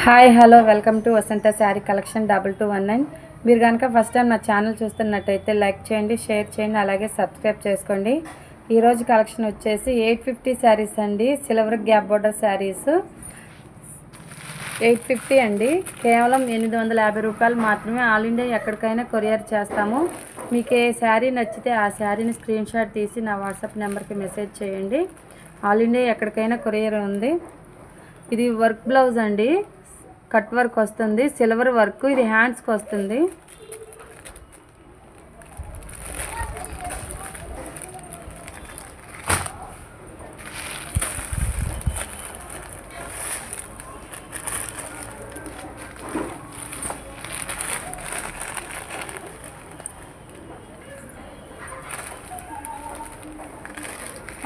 Hi hello welcome to Vasantha saree collection 2219. మీరు కనుక first time నా ఛానల్ చూస్తున్నట్టయితే లైక్ చేయండి, షేర్ చేయండి, అలాగే సబ్స్క్రైబ్ చేసుకోండి. ఈరోజు కలెక్షన్ వచ్చేసి 850 శారీస్ అండి. సిల్వర్ గ్యాప్ బోర్డర్ శారీస్ 850 అండి. కేవలం 850 రూపాయలు మాత్రమే. ఆల్ ఇండియా ఎక్కడికైనా కొరియర్ చేస్తాము. మీకు ఏ శారీ నచ్చితే ఆ శారీని స్క్రీన్ షాట్ తీసి నా వాట్సాప్ నెంబర్కి మెసేజ్ చేయండి. ఆల్ ఇండియా ఎక్కడికైనా కొరియర్ ఉంది. ఇది వర్క్ బ్లౌజ్ అండి, కట్ వర్క్ వస్తుంది, సిల్వర్ వర్క్. ఇది హ్యాండ్స్కి వస్తుంది.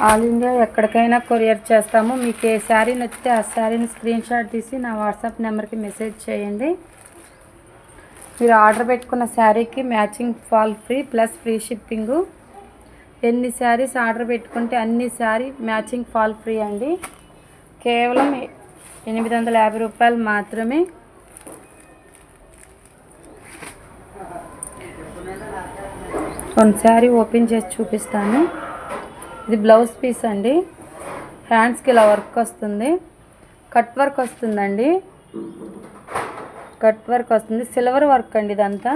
ఆల్ ఇండియా ఎక్కడికైనా కొరియర్ చేస్తాము. మీకు ఏ శారీ నచ్చితే ఆ శారీని స్క్రీన్ షాట్ తీసి నా వాట్సాప్ నెంబర్కి మెసేజ్ చేయండి. మీరు ఆర్డర్ పెట్టుకున్న శారీకి matching fall free plus free shipping. ఎన్ని శారీస్ ఆర్డర్ పెట్టుకుంటే అన్ని శారీ మ్యాచింగ్ ఫాల్ ఫ్రీ అండి. కేవలం 850 రూపాయలు మాత్రమే. కొన్ని శారీ ఓపెన్ చేసి చూపిస్తాను. ఇది బ్లౌజ్ పీస్ అండి. హ్యాండ్స్కి ఇలా వర్క్ వస్తుంది, కట్ వర్క్ వస్తుందండి. కట్ వర్క్ వస్తుంది, సిల్వర్ వర్క్ అండి ఇదంతా.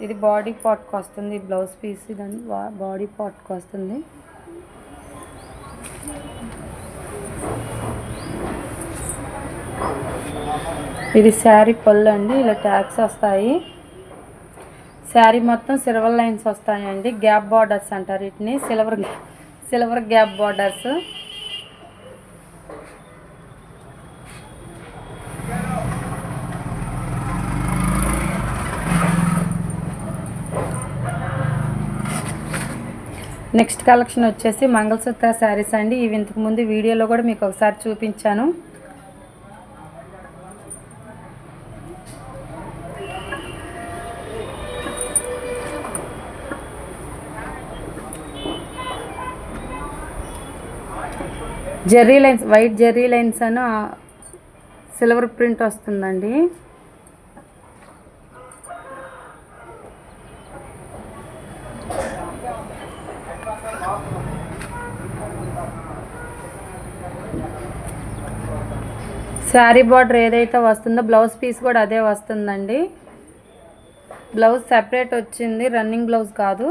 ఇది బాడీ పార్ట్కి వస్తుంది బ్లౌజ్ పీస్. ఇదంతా బాడీ పార్ట్కి వస్తుంది. ఇది శారీ పళ్ళు అండి. ఇలా ట్యాగ్స్ వస్తాయి. శారీ మొత్తం సిల్వర్ లైన్స్ వస్తాయండి. గ్యాప్ బార్డర్స్ అంటారు వీటిని. Silver gap borders. Next collection వచ్చేసి మంగళసూత్ర శారీస్ అండి. ఇవి ఇంతకుముందు వీడియోలో కూడా మీకు ఒకసారి చూపించాను. Jerry lines, white Jerry lines అని సిల్వర్ ప్రింట్ వస్తుందండి. శారీ బార్డర్ ఏదైతే వస్తుందో బ్లౌజ్ పీస్ కూడా అదే వస్తుందండి. బ్లౌజ్ సెపరేట్ వచ్చింది, రన్నింగ్ బ్లౌజ్ కాదు.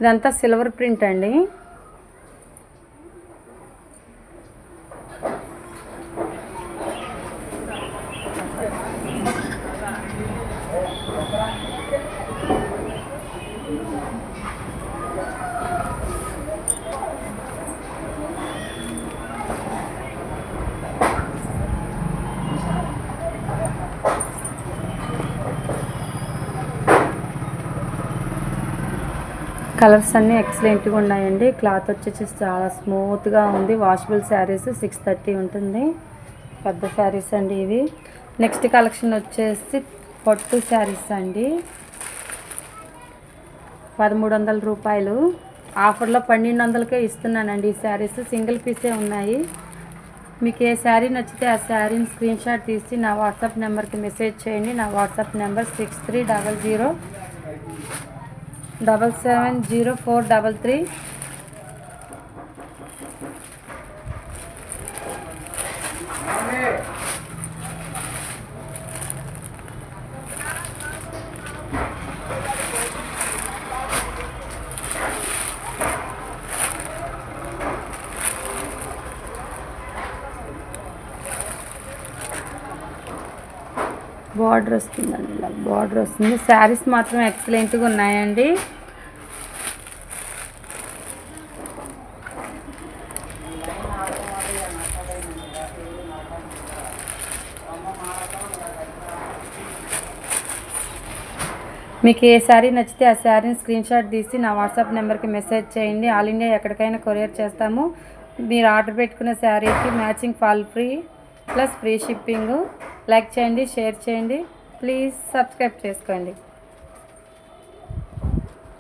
ఇదంతా సిల్వర్ ప్రింట్ అండి. కలర్స్ అన్నీ ఎక్సలెంట్గా ఉన్నాయండి. క్లాత్ వచ్చేసి చాలా స్మూత్గా ఉంది. వాషబుల్ శారీస్ 630 ఉంటుంది. పెద్ద శారీస్ అండి ఇవి. నెక్స్ట్ కలెక్షన్ వచ్చేసి పట్టు శారీస్ అండి. 1300 రూపాయలు. ఆఫర్లో 1200కే ఇస్తున్నానండి ఈ శారీస్. సింగిల్ పీసే ఉన్నాయి. మీకు ఏ శారీ నచ్చితే ఆ శారీని స్క్రీన్ షాట్ తీసి నా వాట్సాప్ నెంబర్కి మెసేజ్ చేయండి. నా వాట్సాప్ నెంబర్ 6300770433. బార్డర్ వస్తుందండి, ఇలా బార్డర్ వస్తుంది. శారీస్ మాత్రం ఎక్సలెంట్గా ఉన్నాయండి. మీకు ఏ శారీ నచ్చితే ఆ శారీని స్క్రీన్ షాట్ తీసి నా వాట్సాప్ నెంబర్కి మెసేజ్ చేయండి. ఆల్ ఇండియా ఎక్కడికైనా కొరియర్ చేస్తాము. మీరు ఆర్డర్ పెట్టుకున్న శారీకి matching fall free plus free shipping. Like చేయండి, షేర్ చేయండి, ప్లీజ్ సబ్స్క్రైబ్ చేసుకోండి.